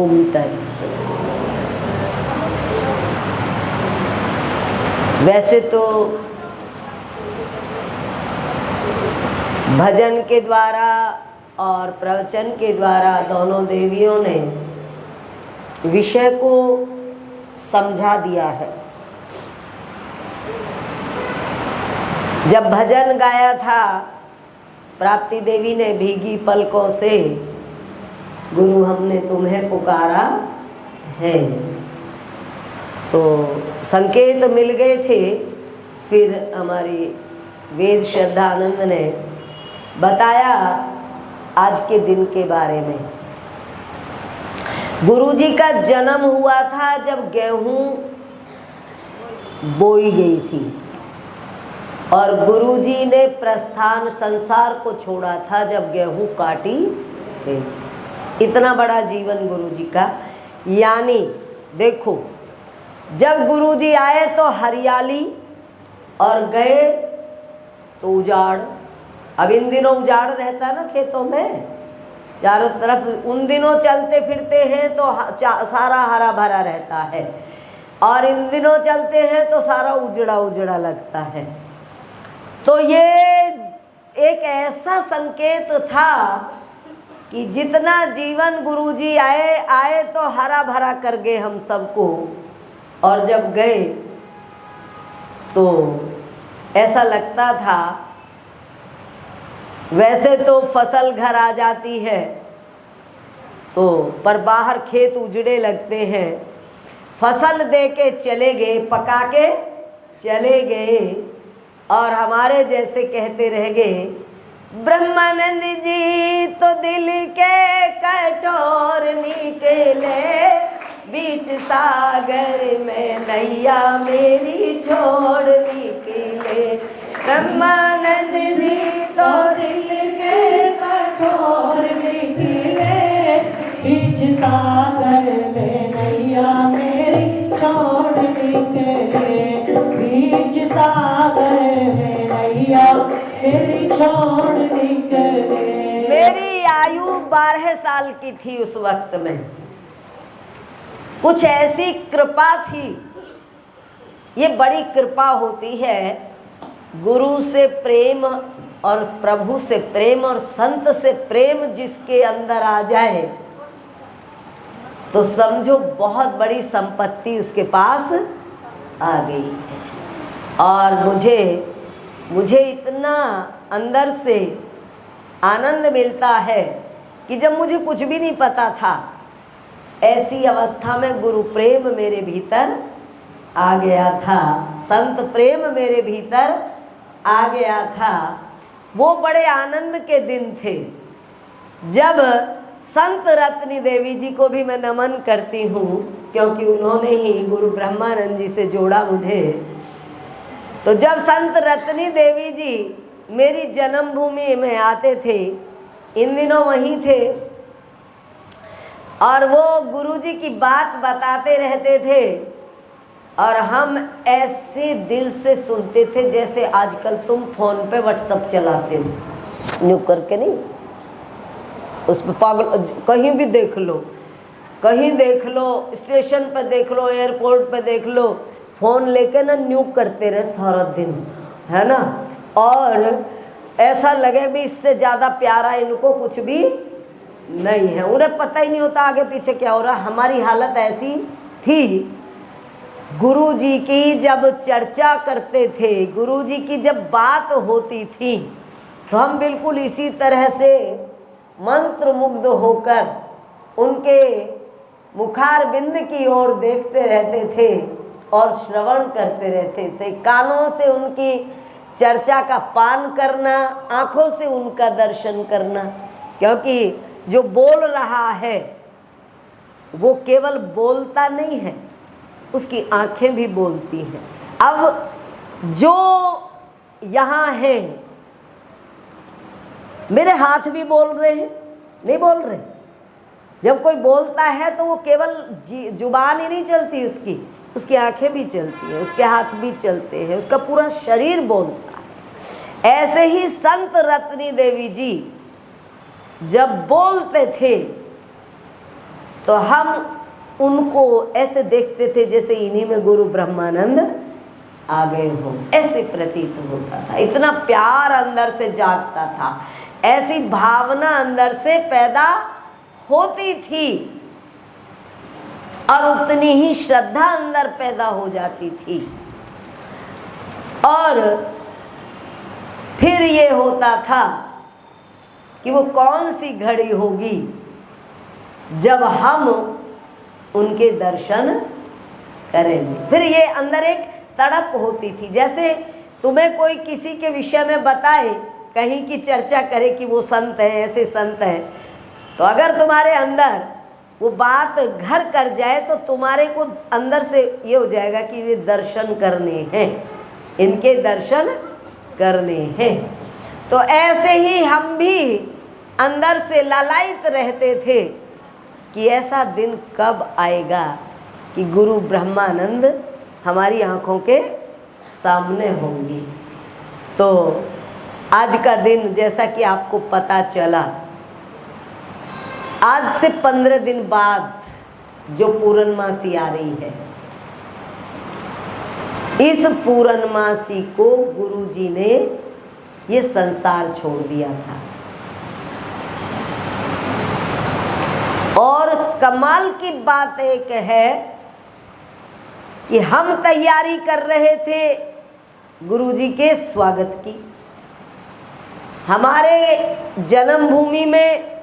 ओम तत्सत। वैसे तो भजन के द्वारा और प्रवचन के द्वारा दोनों देवियों ने विषय को समझा दिया है। जब भजन गाया था प्राप्ति देवी ने भीगी पलकों से, गुरु हमने तुम्हें पुकारा है, तो संकेत मिल गए थे। फिर हमारी वेद श्रद्धानंद ने बताया आज के दिन के बारे में। गुरुजी का जन्म हुआ था जब गेहूं बोई गई थी और गुरुजी ने प्रस्थान संसार को छोड़ा था जब गेहूं काटी गई थी। इतना बड़ा जीवन गुरुजी का। यानी देखो, जब गुरुजी आए तो हरियाली और गए तो उजाड़। अब इन दिनों उजाड़ रहता है ना खेतों में चारों तरफ, उन दिनों चलते फिरते हैं तो सारा हरा भरा रहता है, और इन दिनों चलते हैं तो सारा उजड़ा उजड़ा लगता है। तो ये एक ऐसा संकेत था कि जितना जीवन गुरुजी आए तो हरा भरा कर गए हम सबको, और जब गए तो ऐसा लगता था। वैसे तो फसल घर आ जाती है तो पर बाहर खेत उजड़े लगते हैं। फसल दे के चले गए, पका के चले गए, और हमारे जैसे कहते रह गए, ब्रह्मानंद जी तो दिल के कठोर निकले, बीच सागर में नैया मेरी छोड़ निकले। ब्रह्मानंद जी तो दिल के कठोर निकले, बीच सागर में नैया मेरी छोड़ निकले, बीच सागर में नैया मेरी छोड़ निकले। मेरी आयु 12 साल की थी उस वक्त में। कुछ ऐसी कृपा थी, ये बड़ी कृपा होती है। गुरु से प्रेम और प्रभु से प्रेम और संत से प्रेम जिसके अंदर आ जाए तो समझो बहुत बड़ी संपत्ति उसके पास आ गई है। और मुझे इतना अंदर से आनंद मिलता है कि जब मुझे कुछ भी नहीं पता था, ऐसी अवस्था में गुरु प्रेम मेरे भीतर आ गया था, संत प्रेम मेरे भीतर आ गया था। वो बड़े आनंद के दिन थे जब संत रत्नी देवी जी को भी मैं नमन करती हूँ, क्योंकि उन्होंने ही गुरु ब्रह्मानंद जी से जोड़ा मुझे। तो जब संत रत्नी देवी जी मेरी जन्मभूमि में आते थे, इन दिनों वहीं थे, और वो गुरुजी की बात बताते रहते थे, और हम ऐसे दिल से सुनते थे जैसे आजकल तुम फोन पे व्हाट्सएप चलाते हो, न्यू करके नहीं, उस पर पागल, कहीं भी देख लो, कहीं देख लो, स्टेशन पे देख लो, एयरपोर्ट पे देख लो, फ़ोन लेके ना न्यू करते रहे सारा दिन, है ना। और ऐसा लगे भी इससे ज़्यादा प्यारा इनको कुछ भी नहीं है। उन्हें पता ही नहीं होता आगे पीछे क्या हो रहा। हमारी हालत ऐसी थी। गुरु जी की जब चर्चा करते थे, गुरु जी की जब बात होती थी, तो हम बिल्कुल इसी तरह से मंत्र मुग्ध होकर उनके मुखारबिंद की ओर देखते रहते थे और श्रवण करते रहते थे। कानों से उनकी चर्चा का पान करना, आँखों से उनका दर्शन करना, क्योंकि जो बोल रहा है वो केवल बोलता नहीं है, उसकी आँखें भी बोलती हैं। अब जो यहाँ है, मेरे हाथ भी बोल रहे हैं, नहीं बोल रहे। जब कोई बोलता है तो वो केवल जुबान ही नहीं चलती उसकी आंखें भी चलती हैं, उसके हाथ भी चलते हैं, उसका पूरा शरीर बोलता है। ऐसे ही संत रत्नी देवी जी जब बोलते थे तो हम उनको ऐसे देखते थे जैसे इन्हीं में गुरु ब्रह्मानंद आ गए हो, ऐसे प्रतीत होता था। इतना प्यार अंदर से जागता था, ऐसी भावना अंदर से पैदा होती थी और उतनी ही श्रद्धा अंदर पैदा हो जाती थी। और फिर ये होता था कि वो कौन सी घड़ी होगी जब हम उनके दर्शन करेंगे। फिर ये अंदर एक तड़प होती थी, जैसे तुम्हें कोई किसी के विषय में बताए, कहीं की चर्चा करे कि वो संत है, ऐसे संत है, तो अगर तुम्हारे अंदर वो बात घर कर जाए तो तुम्हारे को अंदर से ये हो जाएगा कि ये दर्शन करने हैं, इनके दर्शन करने हैं। तो ऐसे ही हम भी अंदर से लालायित रहते थे कि ऐसा दिन कब आएगा कि गुरु ब्रह्मानंद हमारी आंखों के सामने होंगे। तो आज का दिन जैसा कि आपको पता चला, आज से 15 दिन बाद जो पूर्णमासी आ रही है, इस पूर्णमासी को गुरुजी ने ये संसार छोड़ दिया था। और कमाल की बात एक है कि हम तैयारी कर रहे थे गुरुजी के स्वागत की। हमारे जन्मभूमि में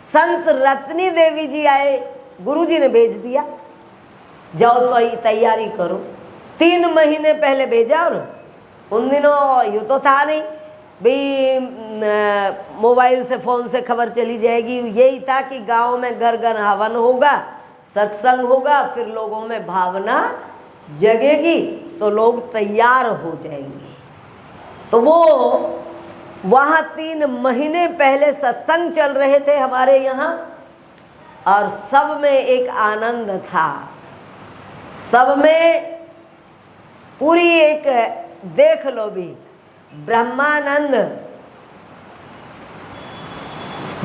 संत रत्नी देवी जी आए, गुरुजी ने भेज दिया, जाओ तो तैयारी करो। 3 महीने पहले भेजा, और उन दिनों यूँ तो था नहीं भी मोबाइल से फ़ोन से खबर चली जाएगी। यही था कि गांव में घर घर हवन होगा, सत्संग होगा, फिर लोगों में भावना जगेगी तो लोग तैयार हो जाएंगे। तो वो वहाँ 3 महीने पहले सत्संग चल रहे थे हमारे यहाँ, और सब में एक आनंद था, सब में पूरी एक, देख लो भी, ब्रह्मानंद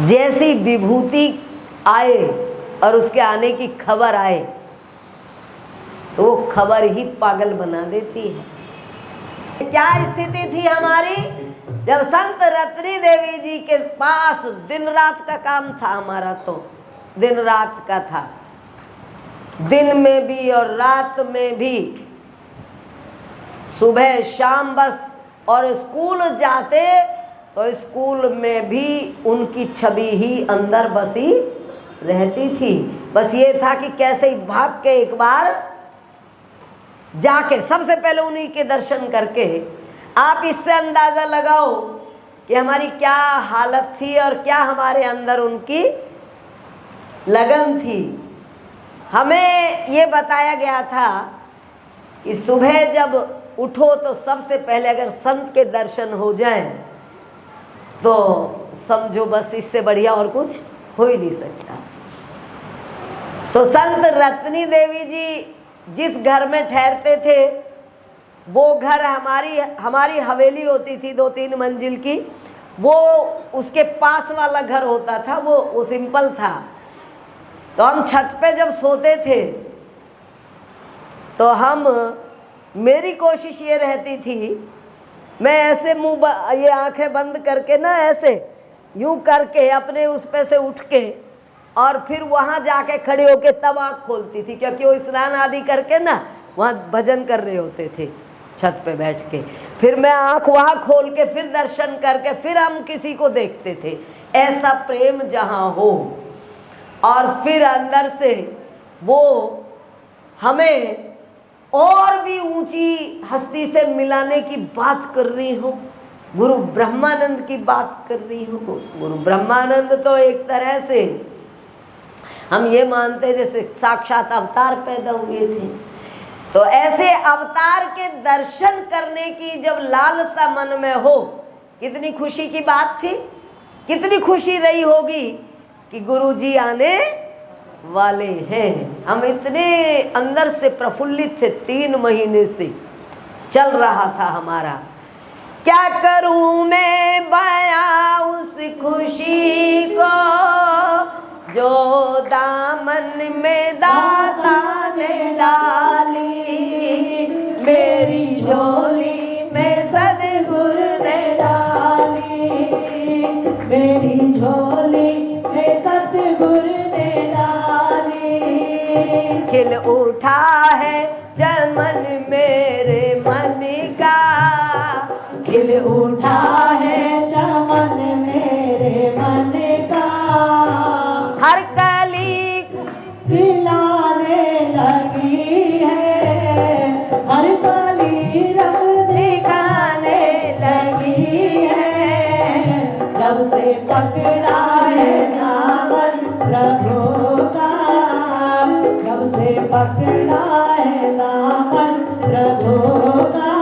जैसी विभूति आए और उसके आने की खबर आए तो वो खबर ही पागल बना देती है। क्या स्थिति थी हमारी जब संत रत्नी देवी जी के पास दिन रात का काम था हमारा, तो दिन रात का था, दिन में भी और रात में भी, सुबह शाम बस। और स्कूल जाते तो स्कूल में भी उनकी छवि ही अंदर बसी रहती थी। बस ये था कि कैसे ही भाग के एक बार जाके सबसे पहले उन्हीं के दर्शन करके, आप इससे अंदाज़ा लगाओ कि हमारी क्या हालत थी और क्या हमारे अंदर उनकी लगन थी। हमें ये बताया गया था कि सुबह जब उठो तो सबसे पहले अगर संत के दर्शन हो जाएं तो समझो बस इससे बढ़िया और कुछ हो ही नहीं सकता। तो संत रत्नी देवी जी जिस घर में ठहरते थे, वो घर हमारी हवेली होती थी 2-3 मंजिल की, वो उसके पास वाला घर होता था, वो सिंपल था। तो हम छत पे जब सोते थे तो मेरी कोशिश ये रहती थी, मैं ऐसे ये आंखें बंद करके ना, ऐसे यूं करके अपने उस पे से उठ के और फिर वहाँ जाके खड़े होके तब आँख खोलती थी, क्योंकि वो स्नान आदि करके ना वहाँ भजन कर रहे होते थे छत पे बैठ के। फिर मैं आँख वहाँ खोल के फिर दर्शन करके फिर हम किसी को देखते थे। ऐसा प्रेम जहाँ हो, और फिर अंदर से वो हमें और भी ऊंची हस्ती से मिलाने की बात कर रही हो, गुरु ब्रह्मानंद की बात कर रही हो। गुरु ब्रह्मानंद तो एक तरह से हम ये मानते जैसे साक्षात अवतार पैदा हुए थे। तो ऐसे अवतार के दर्शन करने की जब लालसा मन में हो, कितनी खुशी की बात थी, कितनी खुशी रही होगी कि गुरुजी आने वाले हैं। हम इतने अंदर से प्रफुल्लित थे, 3 महीने से चल रहा था हमारा। क्या करूं मैं बयां उस खुशी को जो दामन में दाता ने डाली, मेरी झोली में सद्गुरु ने डाली, मेरी झोली में सतगुरु ने डाली। खिल उठा है चमन मेरे मन का, खिल उठा है चमन मेरे मन का, हर कली खिलाने लगी है, हर कली रंग दिखाने लगी है। जब से पकड़ा है दामन प्रभु का, जब से पकड़ा है दामन प्रभु का,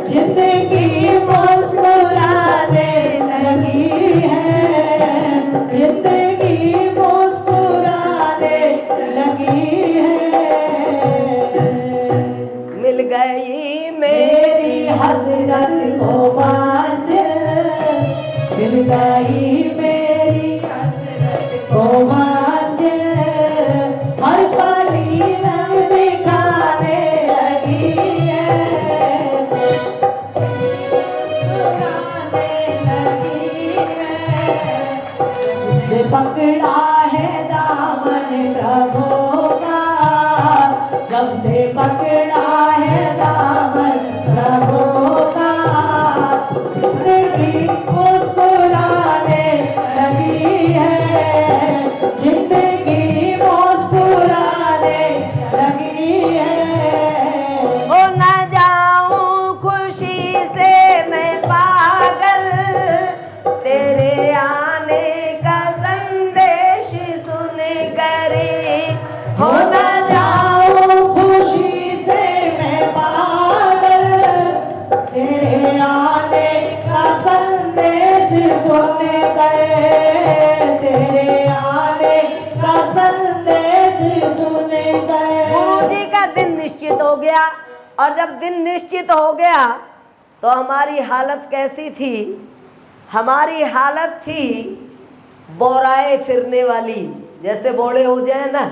जिंदगी मुस्कुराने लगी है, जिंदगी मुस्कुराने लगी है। मिल गई मेरी हसरत को मंजिल, मिल गई मेरी हसरत को मंजिल, हर कली रंग दिखाने लगी है, दिखाने लगी है। जिसे पकड़ा है दामन प्रभु का, जब से पकड़ा है दामन प्रभु का, जिंदगी मुस्कुराने लगी है, जिंदगी मुस्कुराने लगी है। हो न जाऊं खुशी से मैं पागल, तेरे आने का संदेश सुन कर, हो न जाऊं खुशी से मैं पागल, तेरे आने का संदेश सुन कर, तेरे आने का संदेश सुन कर। गुरुजी का दिन निश्चित हो गया, और जब दिन निश्चित हो गया तो हमारी हालत कैसी थी? हमारी हालत थी बोराए फिरने वाली, जैसे बोले हो जाए ना,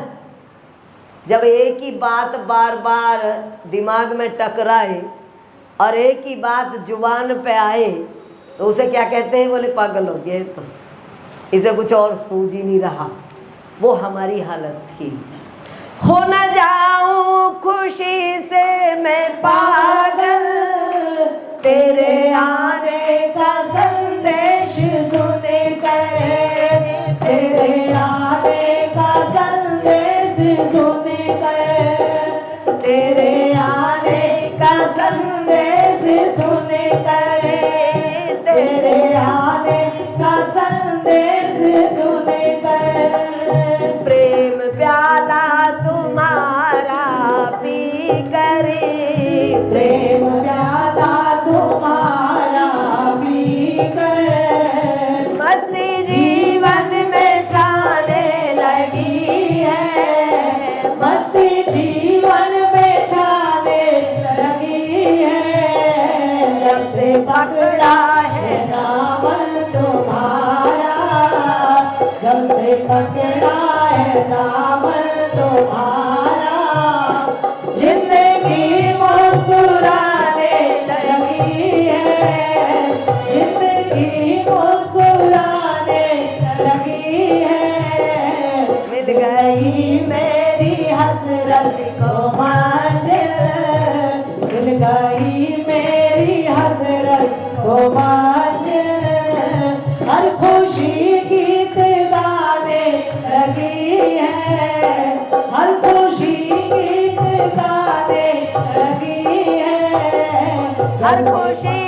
जब एक ही बात बार बार दिमाग में टकराए और एक ही बात जुबान पे आए तो उसे क्या कहते हैं? बोले पागल हो गए, तो इसे कुछ और सूझ ही नहीं रहा। वो हमारी हालत थी। हो न जाऊं खुशी से मैं पागल, तेरे आने का संदेश सुन कर, तेरे आने का संदेश सुन कर, तेरे आने का संदेश सुन कर, तेरे आने का संदेश सुन कर। प्रेम प्याला तुम्हारा पी करे, प्रेम प्याला तुम्हारा पी कर, मस्ती जीवन में छाने लगी है, मस्ती जीवन में छाने लगी है। जब से पकड़ा है दामन तुम्हारा, जब से पकड़ा है दामन तुम्हारा, जिंदगी मुस्कुराने लगी है, जिंदगी मुस्कुराने लगी है। मिल गई मेरी हसरत को मंजिल, मिल गई मेरी हसरत को मंजिल, हर खुशी गीत गाने लगी है, हर खुशी गीत गाने लगी है। हर खुशी